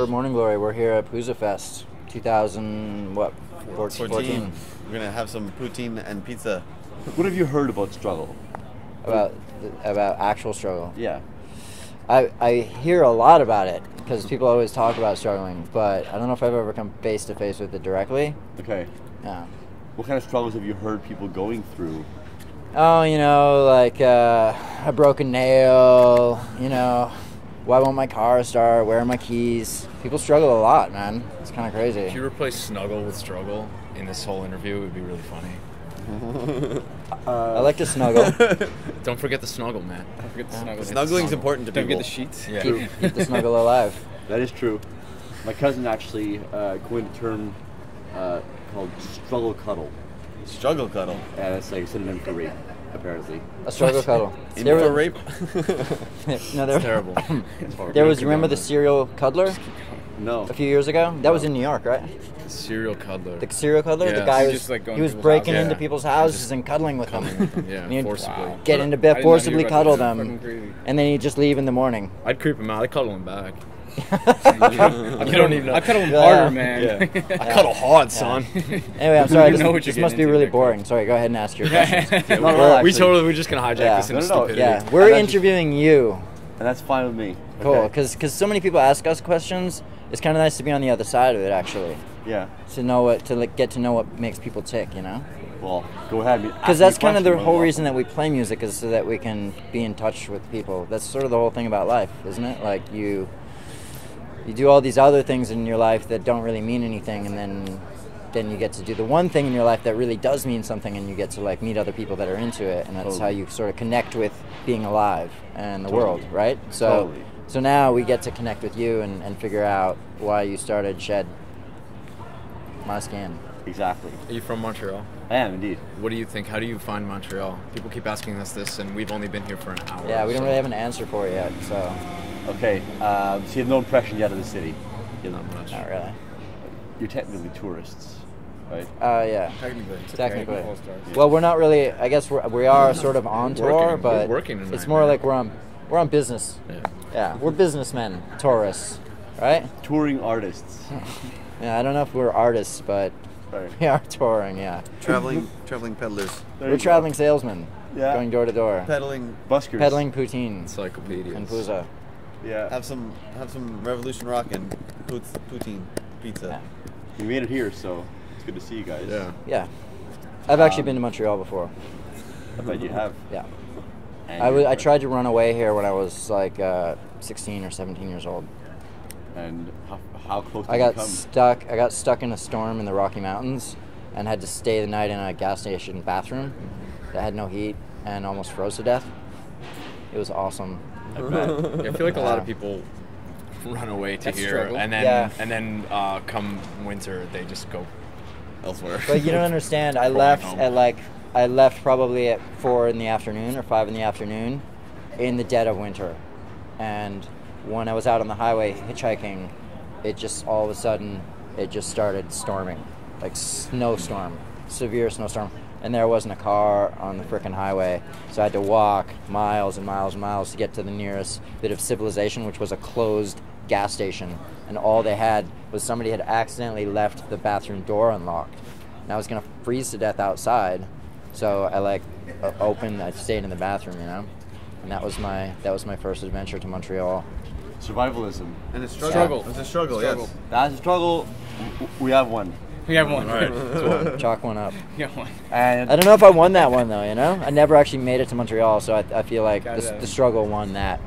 we're Morning Glory. We're here at Pouzza Fest 2014. We're gonna have some poutine and pizza. What have you heard about struggle? About actual struggle. Yeah. I hear a lot about it because people always talk about struggling, but I don't know if I've ever come face to face with it directly. Okay. Yeah. What kind of struggles have you heard people going through? Oh, like a broken nail, why won't my car start? Where are my keys? People struggle a lot, man. It's kind of crazy. If you replace snuggle with struggle in this whole interview, it would be really funny. I like to snuggle. Don't forget the snuggle, man. Don't forget the snuggle. Snuggling's important to Don't people. Don't forget the sheets. Yeah. Keep the snuggle alive. That is true. My cousin actually coined a term called struggle cuddle. Struggle cuddle. And it's like a synonym for rape, apparently. A struggle cuddle. For rape? No, It's terrible. There was, remember the serial cuddler? No. A few years ago? That was in New York, right? The serial cuddler. The serial cuddler? Yeah. The guy He was just, like, going he was to people's breaking houses. into Yeah. people's houses and cuddling with them. Yeah, He'd forcibly. get into I bed, did not forcibly hear about cuddle that. them, Fucking crazy. and then he'd just leave in the morning. I'd creep him out. I'd cuddle him back. You don't even know. I cuddle him harder, man. Yeah. I cuddle hard, son. Anyway, I'm sorry. You know what This you're must be getting really into. boring. Sorry, go ahead and ask your questions. We're just gonna hijack Yeah. this into No. stupidity. Yeah, we're that's- interviewing you. And that's fine with me. Cool, Okay. because so many people ask us questions. It's kind of nice to be on the other side of it, actually, Yeah. to know get to know what makes people tick, Well, go ahead. Because that's kind of the whole reason that we play music, is so that we can be in touch with people. That's sort of the whole thing about life, isn't it? Like you do all these other things in your life that don't really mean anything, and then you get to do the one thing in your life that really does mean something, and you get to like meet other people that are into it, and that's how you sort of connect with being alive and the world, right? So now we get to connect with you and figure out why you started Shed My Skin. Exactly. Are you from Montreal? I am indeed. What do you think? How do you find Montreal? People keep asking us this, and we've only been here for an hour. Yeah, we don't so- really have an answer for it yet, so Okay. So you have no impression yet of the city. Not much. not really. You're technically tourists, right? Yeah. Technically. Well, we're not really. I guess we are sort of on tour, working. but We're working tonight, it's more man. like we're on business. Yeah. Yeah, we're businessmen, tourists, right? Touring artists. Yeah, I don't know if we're artists, but Right. we are touring. Yeah, Traveling peddlers. There we're you go. traveling salesmen, Yeah. going door to door, Peddling. Buskers. peddling poutine Encyclopedias. and Pouzza. Yeah. Have some Revolution Rock and poutine pizza. Yeah. You made it here, so it's good to see you guys. Yeah. Yeah, I've actually been to Montreal before. I bet you have. Yeah, And I tried to run away here when I was like 16 or 17 years old. And how close did I you got come? stuck. I got stuck in a storm in the Rocky Mountains, and had to stay the night in a gas station bathroom that had no heat, and almost froze to death. It was awesome. I bet. Yeah, I feel like a lot of Yeah. people run away to That's here, struggle. and then Yeah. come winter they just go elsewhere. But you don't understand. I Going left home. I left probably at 4 in the afternoon or 5 in the afternoon, in the dead of winter, and when I was out on the highway hitchhiking, it just all of a sudden it just started storming, like snowstorm, severe snowstorm, and there wasn't a car on the frickin' highway, so I had to walk miles and miles and miles to get to the nearest bit of civilization, which was a closed gas station, and all they had was somebody had accidentally left the bathroom door unlocked, and I was gonna freeze to death outside, so I I stayed in the bathroom, and that was my first adventure to Montreal. Survivalism. And a Struggle. It's a struggle, yes. That's a struggle. We have one. We have one. Chalk one up. We got one. And I don't know if I won that one though. I never actually made it to Montreal, so I feel like Got the it. struggle won that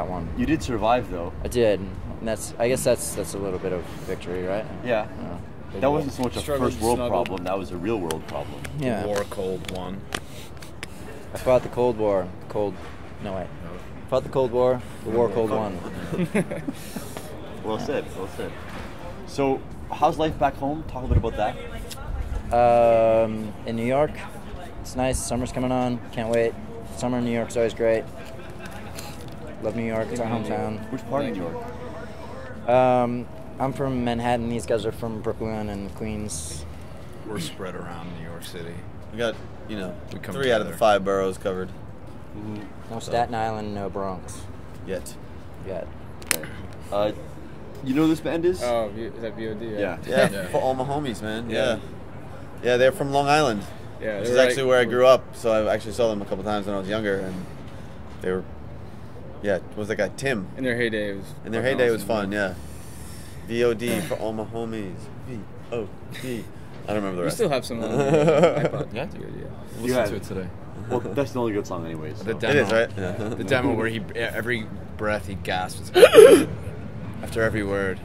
one. you did survive, though. I did, and I guess that's a little bit of victory, right? Yeah. That wasn't so much a Struggle first world snuggle. problem. That was a real world problem. Yeah. War Cold One. I fought the Cold War. No wait. Fought the Cold War. The War Cold Won. Well said. Well said. So, how's life back home? Talk a bit about that. In New York, it's nice. Summer's coming on. Can't wait. Summer in New York's always great. Love New York. It's our hometown. Which part of New York? I'm from Manhattan. These guys are from Brooklyn and Queens. We're spread around New York City. We got, We come 3 out of the together. 5 boroughs covered. No Staten Island, no Bronx Yet. yet. Okay. You know who this band is? Oh, is that VOD? Yeah. Yeah, Yeah. for all my homies, man. Yeah. Yeah, they're from Long Island. Yeah, Which they is were actually where I grew up. So I actually saw them a couple times when I was younger, and they were, what was that guy, Tim? In their heyday, it was. In their fucking heyday, it was awesome, fun, man. yeah. VOD for all my homies. VOD. I don't remember the We rest. still have some on the iPod. Yeah? Yeah. Listen Yeah. to it today. Well, that's the only good song anyway. So. The It demo. is, right? Yeah. The demo where every breath he gasps after every word.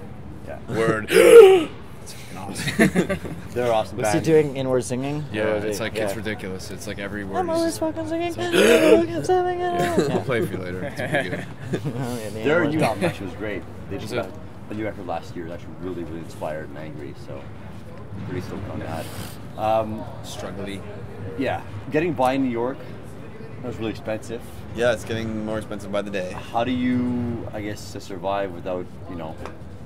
Yeah. Word. It's fucking awesome. They're awesome. Was he band. doing inward singing? Yeah, Or was it's he- like it's ridiculous. It's like every word. I'm is always just- fucking singing. Yeah, I'll play it for you later. It's pretty good. Their new album actually was great. They just Was got it? a new record last year. It's actually really, really inspired and angry. So pretty stoked on that. Struggly. Yeah, getting by in New York, that was really expensive. Yeah, it's getting more expensive by the day. How do you, I guess, survive without,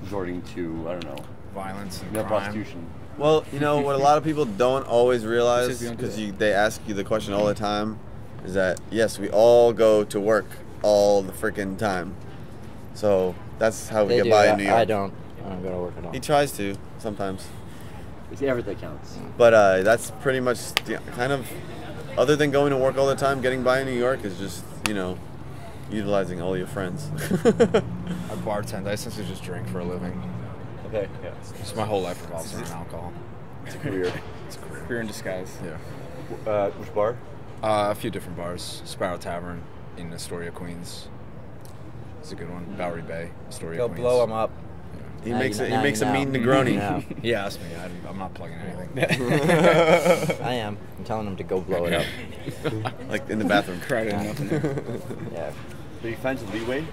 resorting to, I don't know, Violence and male crime. prostitution? Well, what a lot of people don't always realize, Says we don't do because they ask you the question all the time, is that, yes, we all go to work all the freaking time. So that's how we They get do. by in New York. I don't go to work at all. He tries to, sometimes. It's the effort that counts. But that's pretty much kind of, other than going to work all the time, getting by in New York is just, utilizing all your friends. I bartend. I essentially just drink for a living. Okay, yeah. Just my whole life revolves around alcohol. It's a career. It's a career. Career in disguise. Yeah. Which bar? A few different bars. Sparrow Tavern in Astoria, Queens. It's a good one. Bowery Bay, Astoria, Go Queens. blow him up. He Now makes you a, know- he makes a now you mean know. Negroni. No. He asked me. I'm not plugging anything. I am. I'm telling him to go blow it up. Like in the bathroom. Cried at nothing. Yeah. Are you fans of Leeway?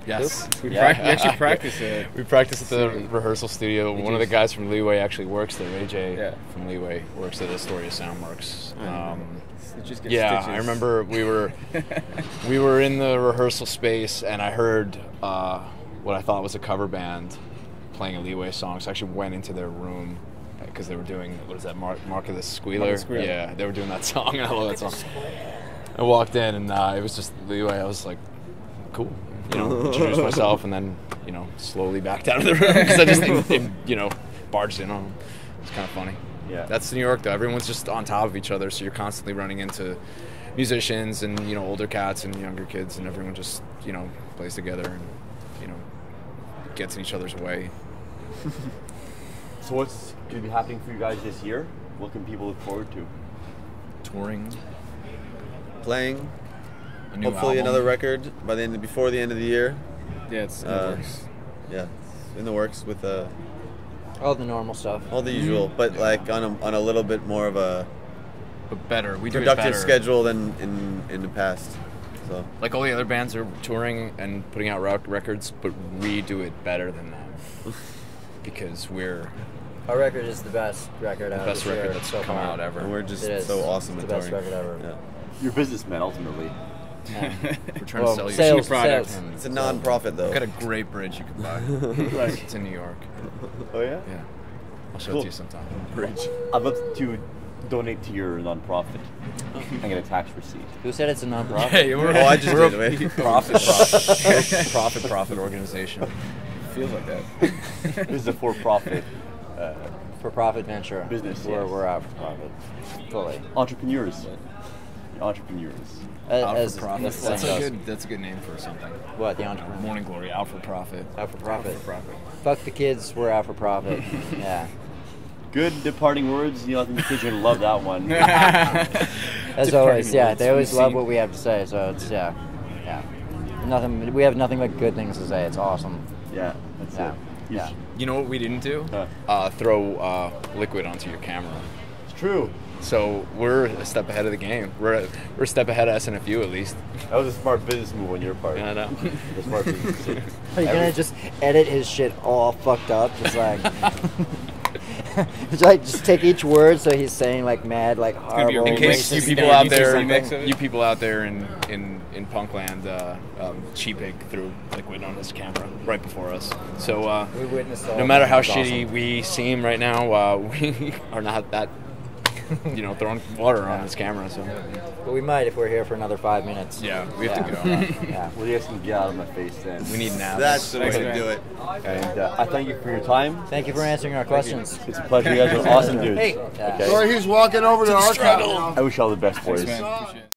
Yes. We Yeah. actually practice it. We practice at the rehearsal studio. One of the guys from Leeway actually works there. AJ Yeah. from Leeway works at Astoria Soundworks. It just gets Yeah, stitches. I remember we were in the rehearsal space, and I heard what I thought was a cover band playing a Leeway song. So I actually went into their room because they were doing, what is that, Mark of the Squealer? Mark of the Squealer. Yeah, they were doing that song, and I love that song. I walked in, and it was just Leeway. I was like, cool. Introduced myself, and then, slowly backed out of the room because I just, barged in on them. It's kind of funny. Yeah. That's New York, though. Everyone's just on top of each other, so you're constantly running into musicians and, older cats and younger kids, and everyone just, plays together and, gets in each other's way. So what's going to be happening for you guys this year? What can people look forward to? Touring, Playing. a new Hopefully album. another record before the end of the year. Yeah, it's in the works. Yeah, it's in the works with All the normal stuff. all the usual, but like on a little bit more of a But better. We do it productive better. schedule than in the past. So Like all the other bands are touring and putting out records, but we do it better than them. Because we're Our record is the best record the out best this year record that's so come far. out ever. and we're just It is. so awesome It's at the best touring. record ever. Yeah. You're businessmen, ultimately. Yeah. We're trying Well, to sell you sales, product. salesman. It's a non-profit though. I've got a great bridge you can buy. Right. It's in New York. Oh, yeah? Yeah. I'll show it Cool. to you sometime. Bridge. I'd love to donate to your nonprofit and get a tax receipt. Who said it's a non-profit? Hey, we're, Oh, I just we're did. Wait. profit organization. Feels like that. This is a for-profit For-profit venture. Business, We're, yes. we're out for profit. Fully. entrepreneurs. Entrepreneurs. Out As for profit. the saying goes. That's a good name for something. What, the entrepreneur? Morning Glory, out for profit. Out for profit. Out for profit. Fuck the kids, we're out for profit. Yeah. Good departing words. I think the kids are going to love that one. As always, yeah. They always We've love seen- what we have to say, so it's, yeah. Nothing. We have nothing but good things to say. It's awesome. Yeah, that's Yeah. it. You Yeah. sh- You know what we didn't do? Huh. Throw liquid onto your camera. It's true. So we're a step ahead of the game. We're a step ahead of SNFU at least. That was a smart business move on your part. Yeah, I know. A smart business decision. Are you gonna just edit his shit all fucked up? Just like, just take each word so he's saying like mad, like gonna be a horrible. In case racist you people yeah, out YouTube there, remix of it. you people out there in Punkland, Cheap Pig threw liquid on his camera right before us. So We witnessed all no matter how that. It was shitty awesome. we seem right now, we are not that you know, throwing water on this camera. So But we might if we're here for another 5 minutes. yeah, we have to go. Yeah. Well, you guys can get out of my face then. We need naps. That's the way to do it. And I thank you for your time. Thank you for answering our questions. It's a pleasure. You guys are awesome dudes. Yeah. Okay. Sorry, he's walking over to our car now. I wish you all the best, boys. Man, appreciate it.